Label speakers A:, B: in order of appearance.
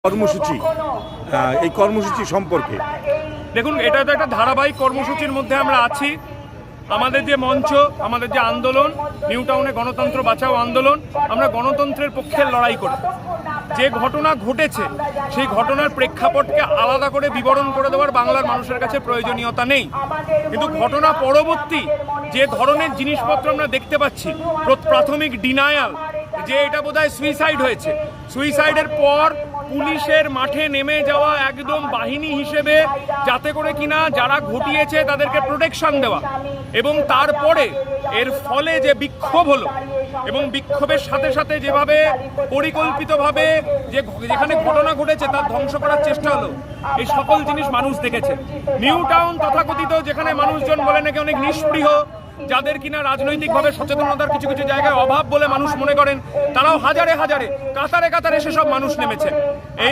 A: কর্মসূচি এই কর্মসূচি সম্পর্কে
B: দেখুন, এটা তো একটা ধারাবাহিক কর্মসূচির মধ্যে আমরা আছি। আমাদের যে মঞ্চ, আমাদের যে আন্দোলন, নিউ টাউনে গণতন্ত্র বাঁচাও আন্দোলন, আমরা গণতন্ত্রের পক্ষে লড়াই করি। যে ঘটনা ঘটেছে সেই ঘটনার প্রেক্ষাপটকে আলাদা করে বিবরণ করে দেওয়ার বাংলার মানুষের কাছে প্রয়োজনীয়তা নেই। কিন্তু ঘটনা পরবর্তী যে ধরনের জিনিসপত্র আমরা দেখতে পাচ্ছি, প্রাথমিক ডিনায়াল যে এটা বোধহয় সুইসাইড হয়েছে, সুইসাইডের পর পুলিশের মাঠে নেমে যাওয়া একদম বাহিনী হিসেবে, যাতে করে কিনা যারা ঘটিয়েছে তাদেরকে প্রোটেকশন দেওয়া, এবং তারপরে এর ফলে যে বিক্ষোভ হলো এবং বিক্ষোভের সাথে সাথে যেভাবে পরিকল্পিতভাবে যেখানে ঘটনা ঘটেছে তার ধ্বংস করার চেষ্টা হলো, এই সকল জিনিস মানুষ দেখেছে। নিউ টাউন তথাকথিত যেখানে মানুষজন বলে নাকি অনেক নিষ্পৃহ, যাদের কিনা রাজনৈতিকভাবে সচেতনতার কিছু কিছু জায়গায় অভাব বলে মানুষ মনে করেন, তারাও হাজারে হাজারে কাতারে কাতারে সেসব মানুষ নেমেছে। এই